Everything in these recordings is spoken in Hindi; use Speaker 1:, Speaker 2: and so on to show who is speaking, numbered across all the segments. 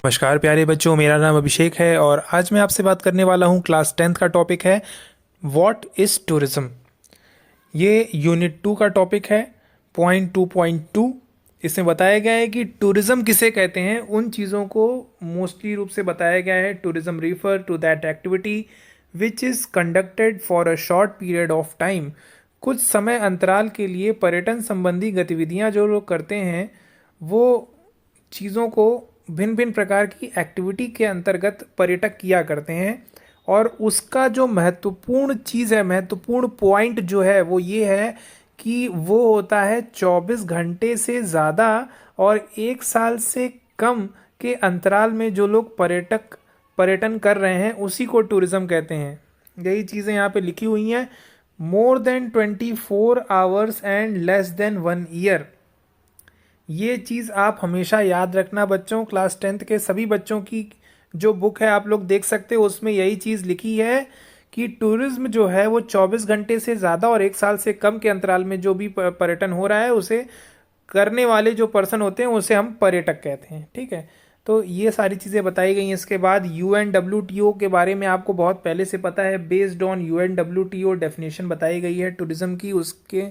Speaker 1: नमस्कार प्यारे बच्चों, मेरा नाम अभिषेक है और आज मैं आपसे बात करने वाला हूँ। क्लास 10th का टॉपिक है व्हाट इज़ टूरिज्म। ये यूनिट 2 का टॉपिक है। पॉइंट 2.2 इसमें बताया गया है कि टूरिज्म किसे कहते हैं। उन चीज़ों को मोस्टली रूप से बताया गया है। Tourism refer to that activity which is conducted for a short period of time. कुछ समय अंतराल के लिए पर्यटन संबंधी गतिविधियाँ जो लोग करते हैं वो चीज़ों को भिन्न भिन्न प्रकार की एक्टिविटी के अंतर्गत पर्यटक किया करते हैं। और उसका जो महत्वपूर्ण चीज़ है, महत्वपूर्ण पॉइंट जो है वो ये है कि वो होता है 24 घंटे से ज़्यादा और 1 साल से कम के अंतराल में जो लोग पर्यटन कर रहे हैं उसी को टूरिज्म कहते हैं। यही चीज़ें यहाँ पे लिखी हुई हैं। More than 24 hours and less than 1 year. ये चीज़ आप हमेशा याद रखना बच्चों। क्लास 10th के सभी बच्चों की जो बुक है आप लोग देख सकते हो, उसमें यही चीज़ लिखी है कि टूरिज्म जो है वो 24 घंटे से ज़्यादा और 1 साल से कम के अंतराल में जो भी पर्यटन हो रहा है उसे करने वाले जो पर्सन होते हैं उसे हम पर्यटक कहते हैं। ठीक है, तो ये सारी चीज़ें बताई गई हैं। इसके बाद UNWTO के बारे में आपको बहुत पहले से पता है। बेस्ड ऑन UNWTO डेफिनेशन बताई गई है टूरिज्म की। उसके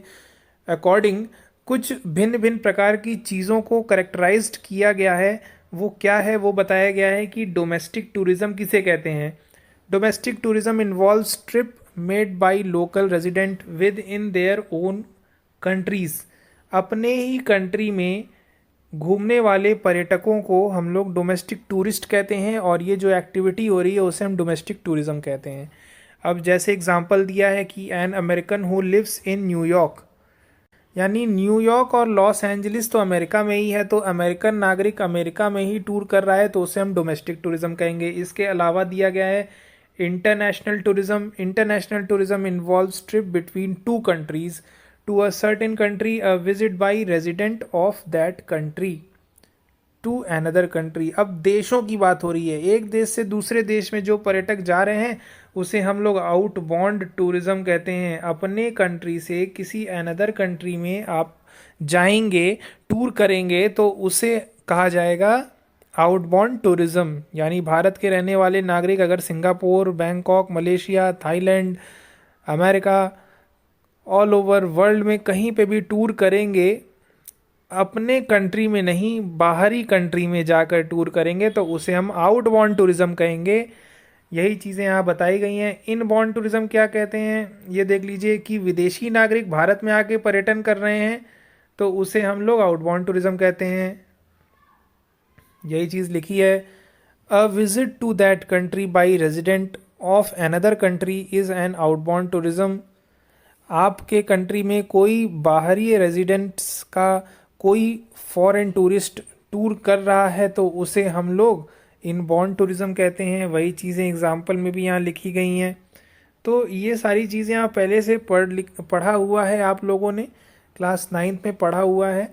Speaker 1: अकॉर्डिंग कुछ भिन्न भिन्न प्रकार की चीज़ों को करेक्टराइज्ड किया गया है। वो क्या है वो बताया गया है कि डोमेस्टिक टूरिज्म किसे कहते हैं। Domestic tourism involves trip made by local resident with in their own countries. अपने ही कंट्री में घूमने वाले पर्यटकों को हम लोग डोमेस्टिक टूरिस्ट कहते हैं और ये जो एक्टिविटी हो रही है उसे हम डोमेस्टिक टूरिज्म कहते हैं। अब जैसे एग्जांपल दिया है कि an American who lives in New York, यानी न्यूयॉर्क और लॉस एंजलिस तो अमेरिका में ही है, तो अमेरिकन नागरिक अमेरिका में ही टूर कर रहा है तो उसे हम डोमेस्टिक टूरिज्म कहेंगे। इसके अलावा दिया गया है international tourism. International tourism involves trip between two countries to a certain country, a visit by resident of that country to another country. अब देशों की बात हो रही है, एक देश से दूसरे देश में जो पर्यटक जा रहे हैं उसे हम लोग आउटबाउंड टूरिज्म कहते हैं। अपने कंट्री से किसी अनदर कंट्री में आप जाएंगे, टूर करेंगे तो उसे कहा जाएगा आउटबाउंड टूरिज्म। यानी भारत के रहने वाले नागरिक अगर Singapore, Bangkok, Malaysia, Thailand, America, all over world में कहीं पे भी टूर करेंगे, अपने कंट्री में नहीं बाहरी कंट्री में जाकर टूर करेंगे तो उसे हम आउटबाउंड टूरिज्म कहेंगे। यही चीज़ें यहाँ बताई गई हैं। इनबाउंड टूरिज्म क्या कहते हैं ये देख लीजिए कि विदेशी नागरिक भारत में आके पर्यटन कर रहे हैं तो उसे हम लोग आउटबाउंड टूरिज्म कहते हैं। यही चीज़ लिखी है, a visit to that country by resident of another country is an outbound tourism. आपके कंट्री में कोई बाहरी रेजिडेंट्स का कोई फॉरेन टूरिस्ट टूर कर रहा है तो उसे हम लोग इनबाउंड टूरिज्म कहते हैं। वही चीज़ें एग्जाम्पल में भी यहाँ लिखी गई हैं। तो ये सारी चीज़ें आप पहले से पढ़ा हुआ है, आप लोगों ने क्लास 9th में पढ़ा हुआ है।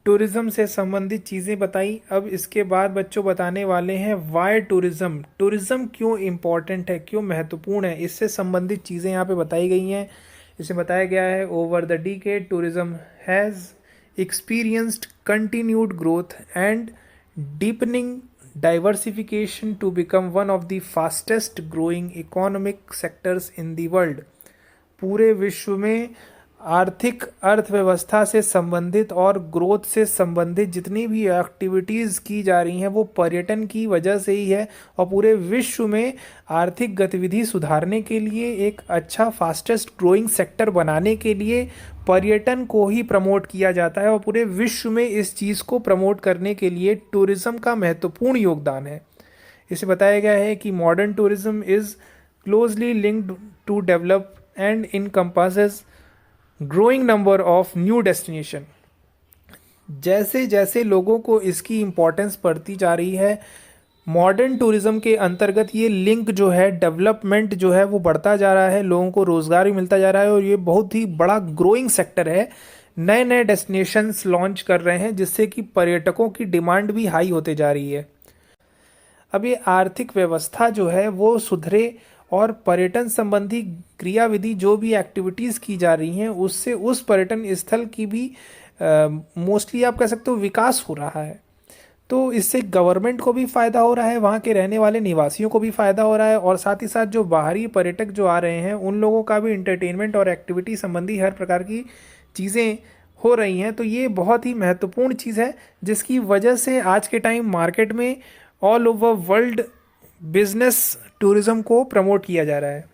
Speaker 1: टूरिज्म से संबंधित चीज़ें बताई। अब इसके बाद बच्चों बताने वाले हैं वाई टूरिज्म। टूरिज्म क्यों इम्पॉर्टेंट है, क्यों महत्वपूर्ण है, इससे संबंधित चीज़ें यहाँ पे बताई गई हैं। इसे बताया गया है, over the decade tourism has experienced continued growth and deepening diversification to become one of the fastest growing economic sectors in the world। पूरे विश्व में आर्थिक अर्थव्यवस्था से संबंधित और ग्रोथ से संबंधित जितनी भी एक्टिविटीज़ की जा रही हैं वो पर्यटन की वजह से ही है। और पूरे विश्व में आर्थिक गतिविधि सुधारने के लिए, एक अच्छा फास्टेस्ट ग्रोइंग सेक्टर बनाने के लिए पर्यटन को ही प्रमोट किया जाता है। और पूरे विश्व में इस चीज़ को प्रमोट करने के लिए टूरिज़्म का महत्वपूर्ण योगदान है। इसे बताया गया है कि modern tourism is closely linked to develop and encompasses growing number of new destination. जैसे जैसे लोगों को इसकी इम्पोर्टेंस बढ़ती जा रही है, मॉडर्न टूरिज्म के अंतर्गत ये लिंक जो है, डेवलपमेंट जो है वो बढ़ता जा रहा है, लोगों को रोज़गार भी मिलता जा रहा है और ये बहुत ही बड़ा ग्रोइंग सेक्टर है। नए नए डेस्टिनेशंस लॉन्च कर रहे हैं जिससे कि पर्यटकों की डिमांड भी हाई होते जा रही है। अब ये आर्थिक व्यवस्था जो है वो सुधरे और पर्यटन संबंधी क्रियाविधि जो भी एक्टिविटीज़ की जा रही हैं उससे उस पर्यटन स्थल की भी मोस्टली आप कह सकते हो विकास हो रहा है। तो इससे गवर्नमेंट को भी फ़ायदा हो रहा है, वहाँ के रहने वाले निवासियों को भी फ़ायदा हो रहा है, और साथ ही साथ जो बाहरी पर्यटक जो आ रहे हैं उन लोगों का भी इंटरटेनमेंट और एक्टिविटी संबंधी हर प्रकार की चीज़ें हो रही हैं। तो ये बहुत ही महत्वपूर्ण चीज़ है, जिसकी वजह से आज के टाइम मार्केट में all over world business tourism को प्रमोट किया जा रहा है।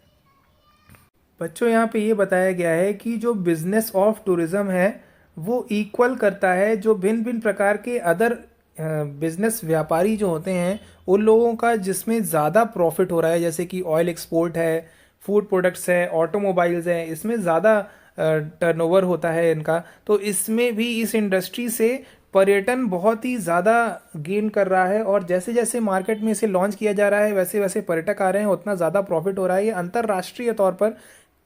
Speaker 1: बच्चों, यहाँ पे ये बताया गया है कि जो बिजनेस ऑफ टूरिज्म है वो इक्वल करता है जो भिन्न भिन्न प्रकार के अदर बिजनेस व्यापारी जो होते हैं उन लोगों का, जिसमें ज़्यादा प्रॉफिट हो रहा है, जैसे कि ऑयल एक्सपोर्ट है, फूड प्रोडक्ट्स है, ऑटोमोबाइल्स है, इसमें ज़्यादा टर्नओवर होता है इनका। तो इसमें भी इस इंडस्ट्री से पर्यटन बहुत ही ज़्यादा गेन कर रहा है, और जैसे जैसे मार्केट में इसे लॉन्च किया जा रहा है वैसे वैसे पर्यटक आ रहे हैं, उतना ज़्यादा प्रॉफिट हो रहा है। ये अंतर्राष्ट्रीय तौर पर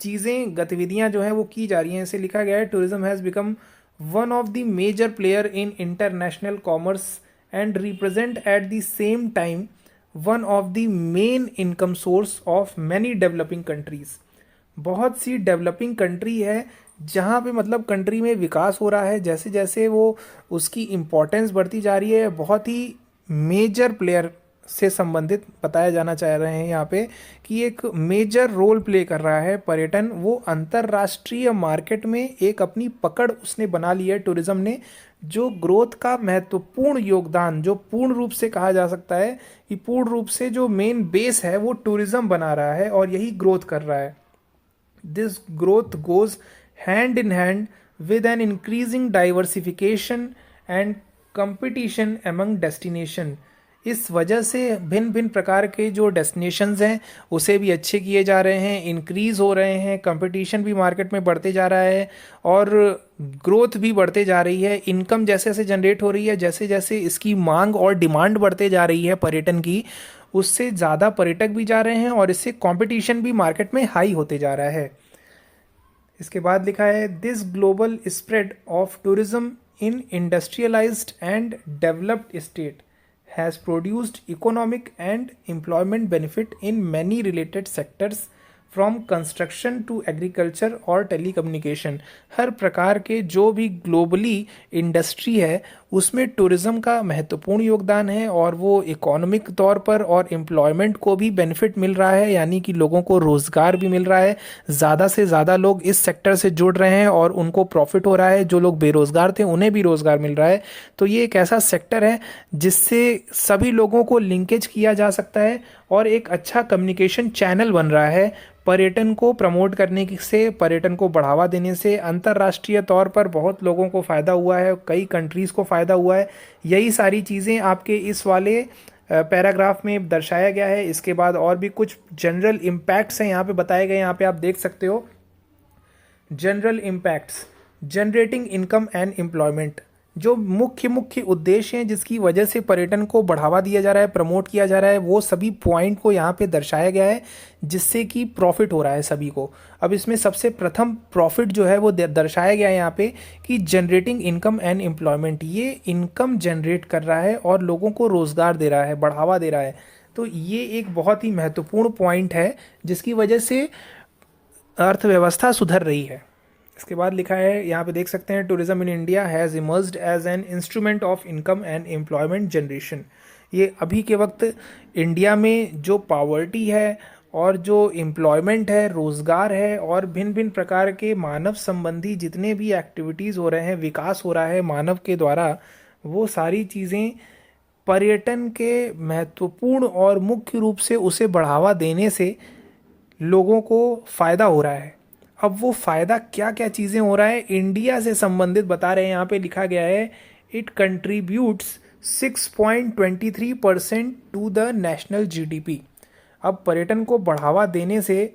Speaker 1: चीज़ें गतिविधियां जो हैं वो की जा रही हैं। इसे लिखा गया है, tourism has become one of the major player in international commerce and represent at the same time one of the main income source of many developing countries. बहुत सी डेवलपिंग कंट्री है जहाँ पे मतलब कंट्री में विकास हो रहा है, जैसे जैसे वो उसकी इम्पोर्टेंस बढ़ती जा रही है। बहुत ही मेजर प्लेयर से संबंधित बताया जाना चाह रहे हैं यहाँ पे कि एक मेजर रोल प्ले कर रहा है पर्यटन। वो अंतर्राष्ट्रीय मार्केट में एक अपनी पकड़ उसने बना ली है टूरिज्म ने, जो ग्रोथ का महत्वपूर्ण योगदान, जो पूर्ण रूप से कहा जा सकता है कि पूर्ण रूप से जो मेन बेस है वो टूरिज्म बना रहा है और यही ग्रोथ कर रहा है। This growth goes hand in hand with an increasing diversification and competition among destination। इस वजह से भिन्न भिन्न प्रकार के जो डेस्टिनेशंस हैं उसे भी अच्छे किए जा रहे हैं, इंक्रीज़ हो रहे हैं, कंपटीशन भी मार्केट में बढ़ते जा रहा है और ग्रोथ भी बढ़ते जा रही है। इनकम जैसे जैसे जनरेट हो रही है, जैसे जैसे इसकी मांग और डिमांड बढ़ते जा रही है पर्यटन की, उससे ज़्यादा पर्यटक भी जा रहे हैं और इससे कंपटीशन भी मार्केट में हाई होते जा रहा है। इसके बाद लिखा है, this global spread of tourism in industrialised and developed state has produced economic and employment benefit in many related sectors from construction to agriculture और टेलीकम्युनिकेशन। हर प्रकार के जो भी ग्लोबली इंडस्ट्री है उसमें टूरिज्म का महत्वपूर्ण योगदान है और वो इकोनॉमिक तौर पर और एम्प्लॉयमेंट को भी बेनिफिट मिल रहा है, यानी कि लोगों को रोज़गार भी मिल रहा है। ज़्यादा से ज़्यादा लोग इस सेक्टर से जुड़ रहे हैं और उनको प्रॉफिट हो रहा है। जो लोग बेरोज़गार थे उन्हें भी रोज़गार मिल रहा है। तो ये एक ऐसा सेक्टर है जिससे सभी लोगों को लिंकेज किया जा सकता है और एक अच्छा कम्युनिकेशन चैनल बन रहा है। पर्यटन को प्रमोट करने से, पर्यटन को बढ़ावा देने से अंतर्राष्ट्रीय तौर पर बहुत लोगों को फ़ायदा हुआ है, कई कंट्रीज़ को फ़ायदा हुआ है। यही सारी चीज़ें आपके इस वाले पैराग्राफ में दर्शाया गया है। इसके बाद और भी कुछ जनरल इम्पैक्ट्स हैं यहाँ पे बताए गए, यहाँ पे आप देख सकते हो। General impacts, generating income and employment, जो मुख्य मुख्य उद्देश्य हैं जिसकी वजह से पर्यटन को बढ़ावा दिया जा रहा है, प्रमोट किया जा रहा है, वो सभी पॉइंट को यहाँ पे दर्शाया गया है जिससे कि प्रॉफिट हो रहा है सभी को। अब इसमें सबसे प्रथम प्रॉफिट जो है वो दर्शाया गया है यहाँ पे कि जनरेटिंग इनकम एंड एम्प्लॉयमेंट, ये इनकम जनरेट कर रहा है और लोगों को रोज़गार दे रहा है, बढ़ावा दे रहा है। तो ये एक बहुत ही महत्वपूर्ण पॉइंट है जिसकी वजह से अर्थव्यवस्था सुधर रही है। इसके बाद लिखा है, यहाँ पे देख सकते हैं, tourism in India has emerged as an instrument of income and employment generation. ये अभी के वक्त इंडिया में जो पॉवर्टी है और जो एम्प्लॉयमेंट है, रोज़गार है और भिन्न भिन्न प्रकार के मानव संबंधी जितने भी एक्टिविटीज़ हो रहे हैं, विकास हो रहा है मानव के द्वारा, वो सारी चीज़ें पर्यटन के महत्वपूर्ण और मुख्य रूप से उसे बढ़ावा देने से लोगों को फ़ायदा हो रहा है। अब वो फ़ायदा क्या क्या चीज़ें हो रहा है इंडिया से संबंधित बता रहे हैं। यहाँ पे लिखा गया है, it contributes 6.23% to the national GDP. अब पर्यटन को बढ़ावा देने से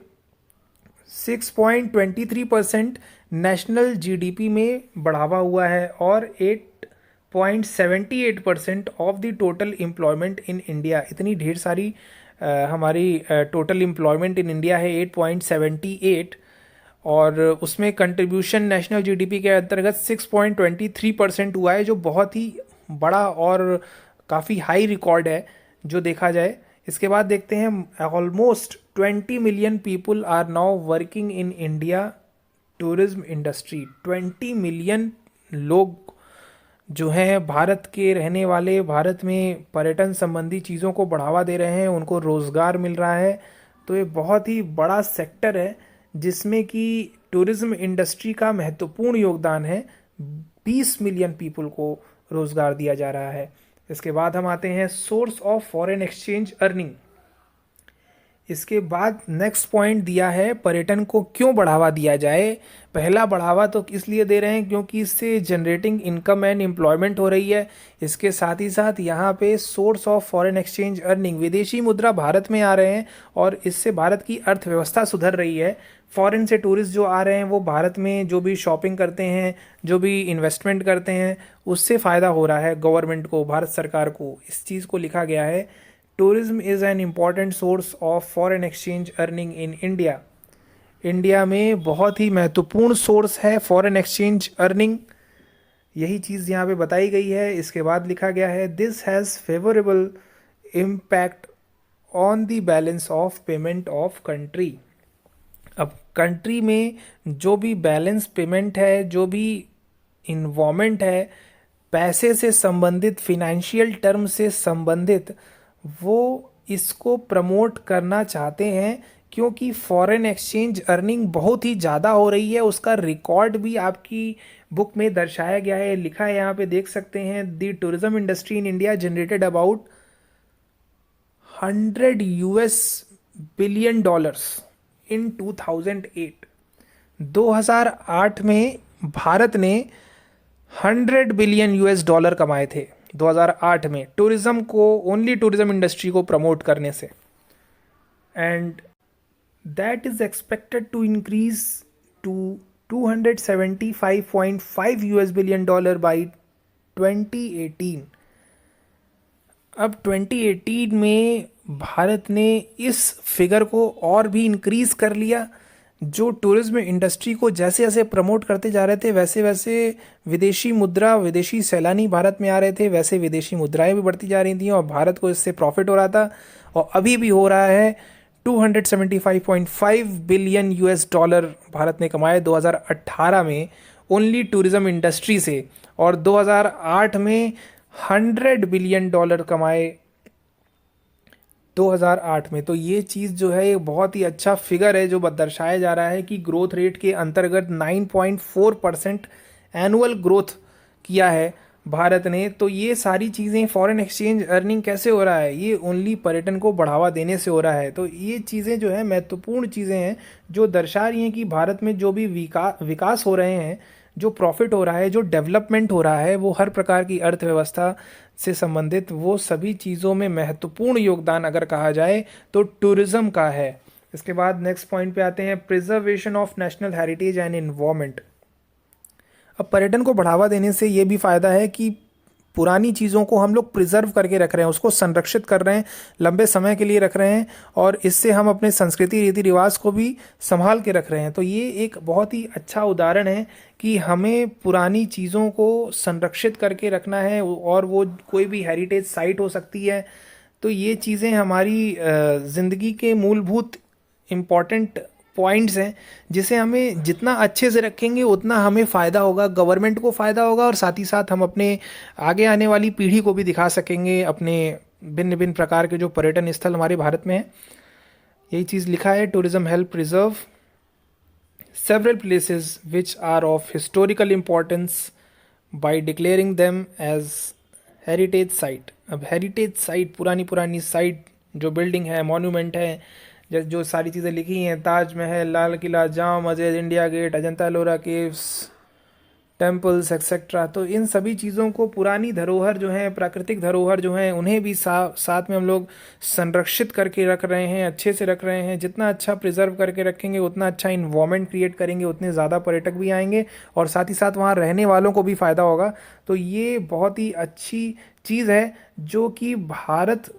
Speaker 1: 6.23% नेशनल जीडीपी में बढ़ावा हुआ है और 8.78% of the total employment in India. इतनी ढेर सारी हमारी टोटल एम्प्लॉयमेंट इन इंडिया है 8.78, और उसमें कंट्रीब्यूशन नेशनल जीडीपी के अंतर्गत 6.23% हुआ है, जो बहुत ही बड़ा और काफ़ी हाई रिकॉर्ड है जो देखा जाए। इसके बाद देखते हैं, almost 20 million people are now working in India tourism industry. 20 million लोग जो हैं भारत के रहने वाले, भारत में पर्यटन संबंधी चीज़ों को बढ़ावा दे रहे हैं, उनको रोज़गार मिल रहा है। तो ये बहुत ही बड़ा सेक्टर है जिसमें कि टूरिज्म इंडस्ट्री का महत्वपूर्ण योगदान है। 20 मिलियन पीपल को रोज़गार दिया जा रहा है। इसके बाद हम आते हैं source of foreign exchange earning. इसके बाद नेक्स्ट पॉइंट दिया है पर्यटन को क्यों बढ़ावा दिया जाए। पहला, बढ़ावा तो इसलिए दे रहे हैं क्योंकि इससे जनरेटिंग इनकम एंड एम्प्लॉयमेंट हो रही है। इसके साथ ही साथ यहाँ पे source of foreign exchange earning, विदेशी मुद्रा भारत में आ रहे हैं और इससे भारत की अर्थव्यवस्था सुधर रही है। फॉरेन से टूरिस्ट जो आ रहे हैं वो भारत में जो भी शॉपिंग करते हैं, जो भी इन्वेस्टमेंट करते हैं, उससे फ़ायदा हो रहा है गवर्नमेंट को, भारत सरकार को। इस चीज़ को लिखा गया है, tourism is an important source of foreign exchange earning in India. India में बहुत ही महत्वपूर्ण सोर्स है फॉरेन एक्सचेंज अर्निंग, यही चीज़ यहाँ पे बताई गई है। इसके बाद लिखा गया है, this has favourable impact on the balance of payment of country. अब कंट्री में जो भी बैलेंस पेमेंट है, जो भी इन्वॉल्वमेंट है, पैसे से संबंधित, फिनेंशियल टर्म से संबंधित, वो इसको प्रमोट करना चाहते हैं क्योंकि फॉरेन एक्सचेंज अर्निंग बहुत ही ज़्यादा हो रही है। उसका रिकॉर्ड भी आपकी बुक में दर्शाया गया है, लिखा है यहाँ पे, देख सकते हैं। The tourism industry in India generated about 100 US billion dollars in 2008। 2008 में भारत ने 100 बिलियन US डॉलर कमाए थे 2008 में, टूरिज्म को, ओनली टूरिज्म इंडस्ट्री को प्रमोट करने से। And that is expected to increase to 275.5 US billion dollar by 2018। अब 2018 में भारत ने इस फिगर को और भी इंक्रीज कर लिया। जो टूरिज्म इंडस्ट्री को जैसे जैसे प्रमोट करते जा रहे थे, वैसे वैसे विदेशी मुद्रा, विदेशी सैलानी भारत में आ रहे थे, वैसे विदेशी मुद्राएं भी बढ़ती जा रही थी और भारत को इससे प्रॉफिट हो रहा था। और अभी भी हो रहा है। 275.5 बिलियन US डॉलर भारत ने कमाए 2018 में ओनली टूरिज्म इंडस्ट्री से, और 2008 में 100 बिलियन डॉलर कमाए 2008 में। तो ये चीज़ जो है, ये बहुत ही अच्छा फिगर है जो दर्शाया जा रहा है कि ग्रोथ रेट के अंतर्गत 9.4% एनुअल ग्रोथ किया है भारत ने। तो ये सारी चीज़ें, फॉरेन एक्सचेंज अर्निंग कैसे हो रहा है, ये ओनली पर्यटन को बढ़ावा देने से हो रहा है। तो ये चीज़ें जो है महत्वपूर्ण चीज़ें हैं जो दर्शा रही हैं कि भारत में जो भी विकास हो रहे हैं, जो प्रॉफिट हो रहा है, जो डेवलपमेंट हो रहा है, वो हर प्रकार की अर्थव्यवस्था से संबंधित, वो सभी चीज़ों में महत्वपूर्ण योगदान अगर कहा जाए तो टूरिज्म का है। इसके बाद नेक्स्ट पॉइंट पे आते हैं, preservation of national heritage and environment. अब पर्यटन को बढ़ावा देने से ये भी फ़ायदा है कि पुरानी चीज़ों को हम लोग प्रिजर्व करके रख रहे हैं, उसको संरक्षित कर रहे हैं, लंबे समय के लिए रख रहे हैं, और इससे हम अपने संस्कृति, रीति रिवाज को भी संभाल के रख रहे हैं। तो ये एक बहुत ही अच्छा उदाहरण है कि हमें पुरानी चीज़ों को संरक्षित करके रखना है, और वो कोई भी हेरिटेज साइट हो सकती है। तो ये चीज़ें हमारी ज़िंदगी के मूलभूत इम्पॉर्टेंट पॉइंट्स हैं, जिसे हमें जितना अच्छे से रखेंगे उतना हमें फ़ायदा होगा, गवर्नमेंट को फ़ायदा होगा, और साथ ही साथ हम अपने आगे आने वाली पीढ़ी को भी दिखा सकेंगे अपने भिन्न भिन्न प्रकार के जो पर्यटन स्थल हमारे भारत में हैं। यही चीज़ लिखा है, tourism help preserve several places which are of historical importance by declaring them as heritage site. अब हेरिटेज साइट, पुरानी पुरानी साइट, जो बिल्डिंग है, मॉन्यूमेंट है, जो सारी चीज़ें लिखी हैं, ताजमहल, लाल Qila, Jama Masjid, India Gate, Ajanta Ellora caves, temples etcetera, तो इन सभी चीज़ों को, पुरानी धरोहर जो है, प्राकृतिक धरोहर जो है, उन्हें भी साथ में हम लोग संरक्षित करके रख रहे हैं, अच्छे से रख रहे हैं। जितना अच्छा प्रिजर्व करके रखेंगे, उतना अच्छा इन्वायरमेंट क्रिएट करेंगे, उतने ज़्यादा पर्यटक भी आएंगे और साथ ही साथ वहाँ रहने वालों को भी फ़ायदा होगा। तो ये बहुत ही अच्छी चीज़ है जो कि भारत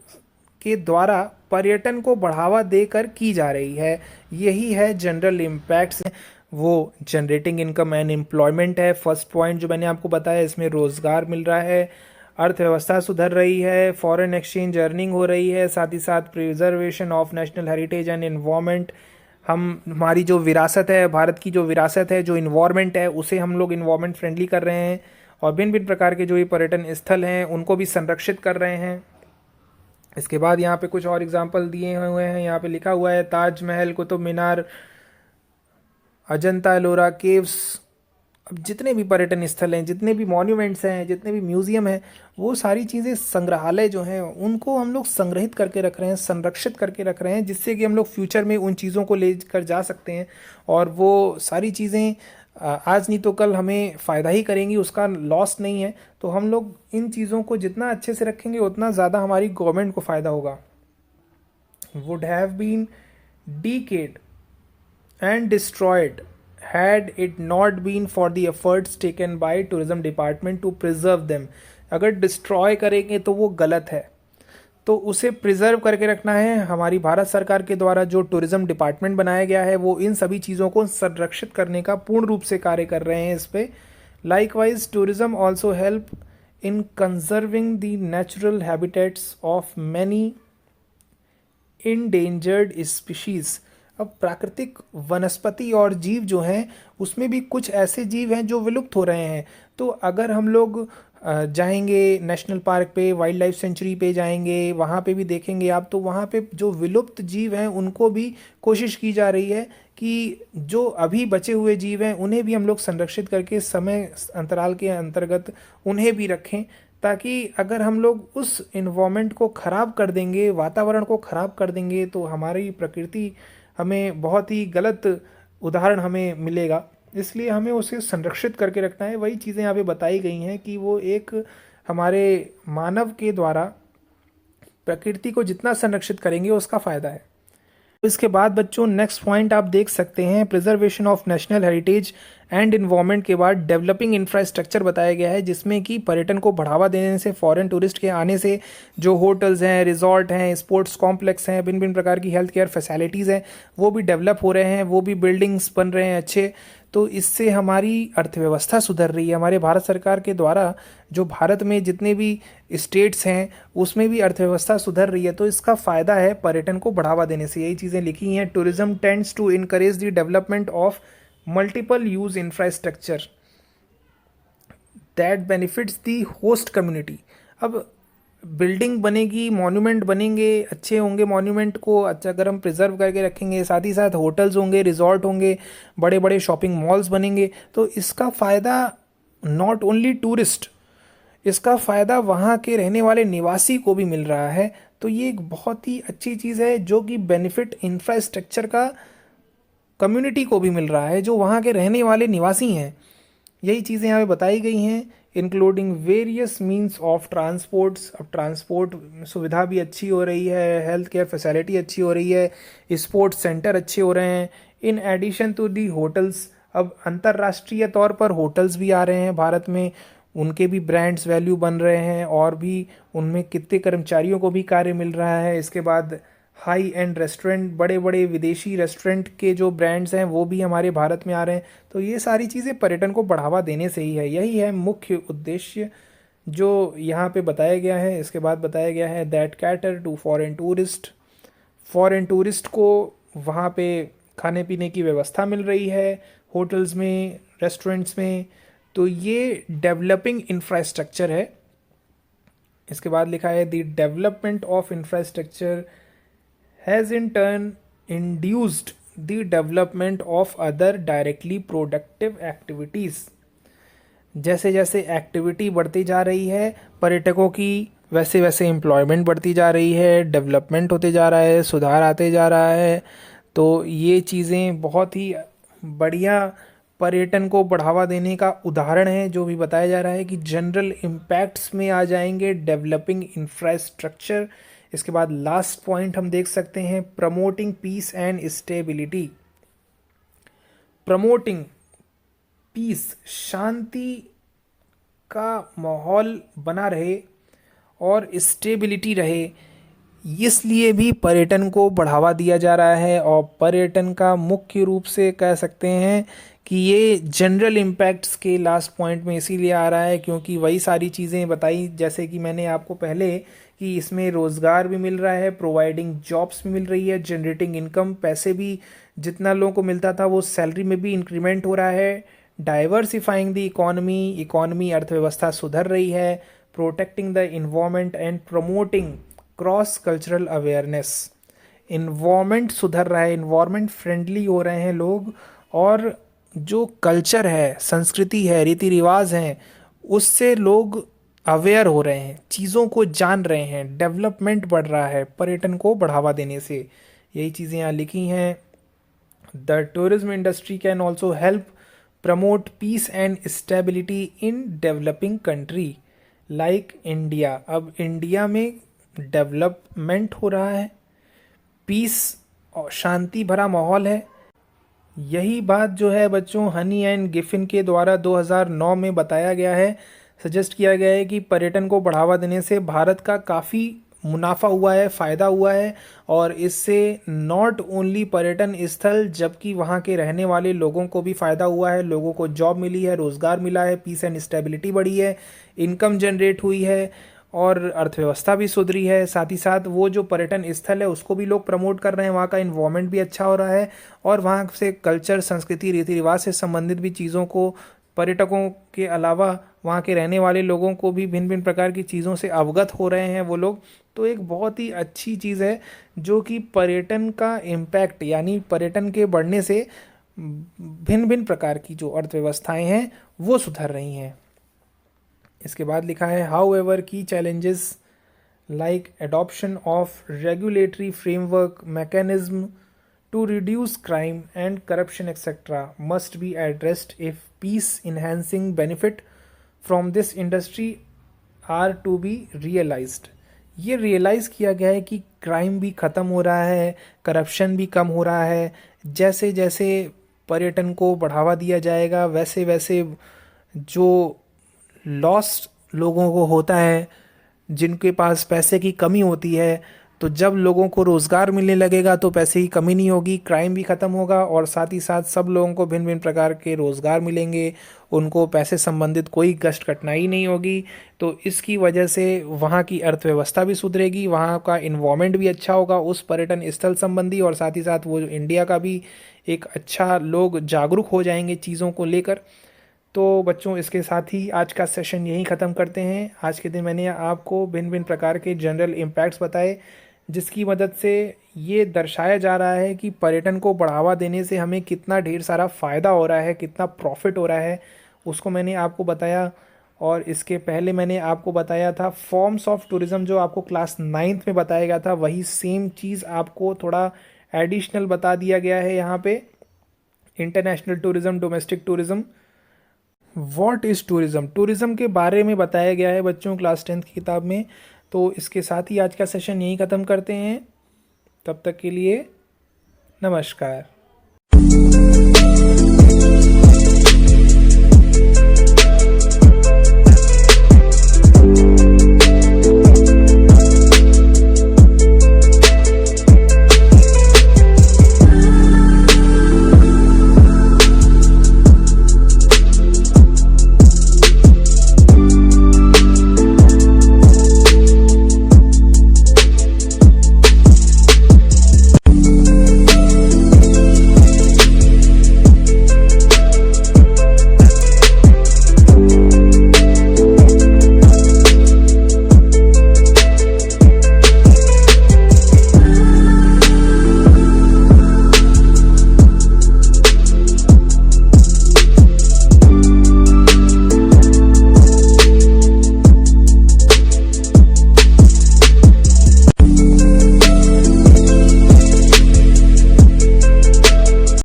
Speaker 1: के द्वारा पर्यटन को बढ़ावा देकर की जा रही है। यही है जनरल इम्पैक्ट्स, वो जनरेटिंग इनकम एंड एम्प्लॉयमेंट है। फर्स्ट पॉइंट जो मैंने आपको बताया, इसमें रोज़गार मिल रहा है, अर्थव्यवस्था सुधर रही है, फॉरेन एक्सचेंज अर्निंग हो रही है, साथ ही साथ preservation of national heritage and environment. हमारी जो विरासत है, भारत की जो विरासत है, जो इन्वायरमेंट है, उसे हम लोग इन्वायरमेंट फ्रेंडली कर रहे हैं, और भिन्न भिन्न प्रकार के जो ये पर्यटन स्थल हैं उनको भी संरक्षित कर रहे हैं। इसके बाद यहाँ पे कुछ और एग्जाम्पल दिए हुए हैं। यहाँ पे लिखा हुआ है ताजमहल, कुतुब मीनार, अजंता एलोरा केव्स। अब जितने भी पर्यटन स्थल हैं, जितने भी मॉन्यूमेंट्स हैं, जितने भी म्यूजियम हैं, वो सारी चीज़ें, संग्रहालय जो हैं उनको हम लोग संग्रहित करके रख रहे हैं, संरक्षित करके रख रहे हैं, जिससे कि हम लोग फ्यूचर में उन चीज़ों को ले कर जा सकते हैं और वो सारी चीज़ें आज नहीं तो कल हमें फ़ायदा ही करेंगी, उसका लॉस नहीं है। तो हम लोग इन चीज़ों को जितना अच्छे से रखेंगे उतना ज़्यादा हमारी गवर्नमेंट को फ़ायदा होगा। Would have been decayed and destroyed had it not been for the efforts taken by tourism department to preserve them। अगर डिस्ट्रॉय करेंगे तो वो गलत है, तो उसे प्रिजर्व करके रखना है। हमारी भारत सरकार के द्वारा जो टूरिज्म डिपार्टमेंट बनाया गया है वो इन सभी चीज़ों को संरक्षित करने का पूर्ण रूप से कार्य कर रहे हैं इस पे। Likewise tourism also help in conserving the natural habitats of many endangered species. अब प्राकृतिक वनस्पति और जीव जो हैं उसमें भी कुछ ऐसे जीव हैं जो विलुप्त हो रहे हैं। तो अगर हम लोग जाएंगे नेशनल पार्क पे, वाइल्ड लाइफ सेंचुरी पे जाएंगे, वहाँ पे भी देखेंगे आप, तो वहाँ पे जो विलुप्त जीव हैं उनको भी कोशिश की जा रही है कि जो अभी बचे हुए जीव हैं उन्हें भी हम लोग संरक्षित करके समय अंतराल के अंतर्गत उन्हें भी रखें, ताकि अगर हम लोग उस इन्वायरमेंट को ख़राब कर देंगे, वातावरण को ख़राब कर देंगे, तो हमारी प्रकृति हमें बहुत ही गलत उदाहरण हमें मिलेगा। इसलिए हमें उसे संरक्षित करके रखना है। वही चीज़ें यहाँ पे बताई गई हैं कि वो एक हमारे मानव के द्वारा प्रकृति को जितना संरक्षित करेंगे उसका फ़ायदा है। इसके बाद बच्चों नेक्स्ट पॉइंट आप देख सकते हैं, preservation of national heritage and environment के बाद डेवलपिंग इंफ्रास्ट्रक्चर बताया गया है, जिसमें कि पर्यटन को बढ़ावा देने से, फॉरेन टूरिस्ट के आने से जो होटल्स हैं, रिजॉर्ट हैं, स्पोर्ट्स कॉम्प्लेक्स हैं, भिन्न भिन्न प्रकार की हेल्थ केयर फैसिलिटीज़ हैं, वो भी डेवलप हो रहे हैं, वो भी बिल्डिंग्स बन रहे हैं अच्छे। तो इससे हमारी अर्थव्यवस्था सुधर रही है। हमारे भारत सरकार के द्वारा जो भारत में जितने भी स्टेट्स हैं उसमें भी अर्थव्यवस्था सुधर रही है, तो इसका फ़ायदा है पर्यटन को बढ़ावा देने से। यही चीज़ें लिखी हैं। Tourism tends to encourage the development of multiple use infrastructure that benefits the host community. अब बिल्डिंग बनेगी, मॉन्यूमेंट बनेंगे, अच्छे होंगे मॉन्यूमेंट को अच्छा अगर हम प्रिजर्व करके रखेंगे, साथ ही साथ होटल्स होंगे, रिजॉर्ट होंगे, बड़े बड़े शॉपिंग मॉल्स बनेंगे, तो इसका फ़ायदा नॉट ओनली टूरिस्ट, इसका फ़ायदा वहाँ के रहने वाले निवासी को भी मिल रहा है। तो ये एक बहुत ही अच्छी चीज़ है जो कि बेनिफिट इंफ्रास्ट्रक्चर का कम्युनिटी को भी मिल रहा है, जो वहाँ के रहने वाले निवासी हैं। यही चीज़ें यहाँ पे बताई गई हैं, including various means of transports. अब ट्रांसपोर्ट सुविधा भी अच्छी हो रही है, हेल्थ केयर फैसिलिटी अच्छी हो रही है, स्पोर्ट्स सेंटर अच्छे हो रहे हैं। In addition to the hotels, अब अंतर्राष्ट्रीय तौर पर होटल्स भी आ रहे हैं भारत में, उनके भी ब्रांड्स वैल्यू बन रहे हैं और भी उनमें कितने कर्मचारियों को भी कार्य मिल रहा है। इसके बाद हाई एंड रेस्टोरेंट, बड़े बड़े विदेशी रेस्टोरेंट के जो ब्रांड्स हैं वो भी हमारे भारत में आ रहे हैं। तो ये सारी चीज़ें पर्यटन को बढ़ावा देने से ही है। यही है मुख्य उद्देश्य जो यहाँ पे बताया गया है। इसके बाद बताया गया है that cater to foreign tourist, foreign tourist को वहाँ पे खाने पीने की व्यवस्था मिल रही है होटल्स में, रेस्टोरेंट्स में। तो ये डेवलपिंग इंफ्रास्ट्रक्चर है। इसके बाद लिखा है the development of infrastructure has in turn induced the development of other directly productive activities। जैसे जैसे एक्टिविटी बढ़ती जा रही है पर्यटकों की, वैसे वैसे एम्प्लॉयमेंट बढ़ती जा रही है, डेवलपमेंट होते जा रहा है, सुधार आते जा रहा है। तो ये चीज़ें बहुत ही बढ़िया पर्यटन को बढ़ावा देने का उदाहरण है, जो भी बताया जा रहा है कि जनरल इम्पैक्ट्स में आ जाएंगे डेवलपिंग इंफ्रास्ट्रक्चर। इसके बाद लास्ट पॉइंट हम देख सकते हैं, promoting peace and stability. Promoting peace, शांति का माहौल बना रहे और स्टेबिलिटी रहे, इसलिए भी पर्यटन को बढ़ावा दिया जा रहा है। और पर्यटन का मुख्य रूप से कह सकते हैं कि ये जनरल इम्पैक्ट्स के लास्ट पॉइंट में इसीलिए आ रहा है क्योंकि वही सारी चीज़ें बताई, जैसे कि मैंने आपको पहले, कि इसमें रोज़गार भी मिल रहा है, प्रोवाइडिंग जॉब्स भी मिल रही है, जनरेटिंग इनकम, पैसे भी जितना लोगों को मिलता था वो सैलरी में भी इंक्रीमेंट हो रहा है, डाइवर्सिफाइंग द इकोनॉमी अर्थव्यवस्था सुधर रही है, protecting the environment and promoting cross cultural awareness. Environment सुधर रहा है, इन्वायरमेंट फ्रेंडली हो रहे हैं लोग, और जो कल्चर है, संस्कृति है, रीति रिवाज हैं, उससे लोग अवेयर हो रहे हैं, चीज़ों को जान रहे हैं, डेवलपमेंट बढ़ रहा है पर्यटन को बढ़ावा देने से। यही चीज़ें यहाँ लिखी हैं। The tourism industry can also help promote peace and stability in developing country like India. अब इंडिया में डेवलपमेंट हो रहा है, पीस और शांति भरा माहौल है। यही बात जो है बच्चों हनी एंड गिफिन के द्वारा 2009 में बताया गया है, सजेस्ट किया गया है कि पर्यटन को बढ़ावा देने से भारत का काफ़ी मुनाफा हुआ है, फ़ायदा हुआ है, और इससे नॉट ओनली पर्यटन स्थल जबकि वहाँ के रहने वाले लोगों को भी फ़ायदा हुआ है, लोगों को जॉब मिली है, रोज़गार मिला है, पीस एंड स्टेबिलिटी बढ़ी है, इनकम जनरेट हुई है, और अर्थव्यवस्था भी सुधरी है। साथ ही साथ वो जो पर्यटन स्थल है उसको भी लोग प्रमोट कर रहे हैं, वहाँ का इन्वायरमेंट भी अच्छा हो रहा है, और वहाँ से कल्चर, संस्कृति, रीति रिवाज से संबंधित भी चीज़ों को पर्यटकों के अलावा वहाँ के रहने वाले लोगों को भी भिन्न भिन्न प्रकार की चीज़ों से अवगत हो रहे हैं वो लोग। तो एक बहुत ही अच्छी चीज़ है जो कि पर्यटन का इम्पैक्ट, यानी पर्यटन के बढ़ने से भिन्न भिन्न प्रकार की जो अर्थव्यवस्थाएं हैं वो सुधर रही हैं। इसके बाद लिखा है हाउ एवर की challenges like adoption of regulatory framework mechanism to reduce crime and corruption etc. must be addressed if peace enhancing benefit from this industry are to be realized। ये रियलाइज़ किया गया है कि क्राइम भी ख़त्म हो रहा है, करप्शन भी कम हो रहा है। जैसे जैसे पर्यटन को बढ़ावा दिया जाएगा वैसे वैसे जो लॉस लोगों को होता है, जिनके पास पैसे की कमी होती है, तो जब लोगों को रोज़गार मिलने लगेगा तो पैसे की कमी नहीं होगी, क्राइम भी ख़त्म होगा, और साथ ही साथ सब लोगों को भिन्न भिन्न प्रकार के रोज़गार मिलेंगे, उनको पैसे संबंधित कोई कष्ट कठिनाई नहीं होगी। तो इसकी वजह से वहाँ की अर्थव्यवस्था भी सुधरेगी, वहाँ का इन्वायरमेंट भी अच्छा होगा उस पर्यटन स्थल संबंधी, और साथ ही साथ वो इंडिया का भी एक अच्छा, लोग जागरूक हो जाएंगे चीज़ों को लेकर। तो बच्चों इसके साथ ही आज का सेशन यहीं ख़त्म करते हैं। आज के दिन मैंने आपको भिन्न भिन्न प्रकार के जनरल इम्पैक्ट्स बताए, जिसकी मदद से ये दर्शाया जा रहा है कि पर्यटन को बढ़ावा देने से हमें कितना ढेर सारा फ़ायदा हो रहा है, कितना प्रॉफिट हो रहा है, उसको मैंने आपको बताया। और इसके पहले मैंने आपको बताया था फॉर्म्स ऑफ टूरिज़्म, जो आपको क्लास 9th में बताया गया था, वही सेम चीज़ आपको थोड़ा एडिशनल बता दिया गया है यहाँ पे। International tourism, domestic tourism, what is tourism, tourism के बारे में बताया गया है बच्चों क्लास 10th की किताब में। तो इसके साथ ही आज का सेशन यहीं ख़त्म करते हैं। तब तक के लिए नमस्कार।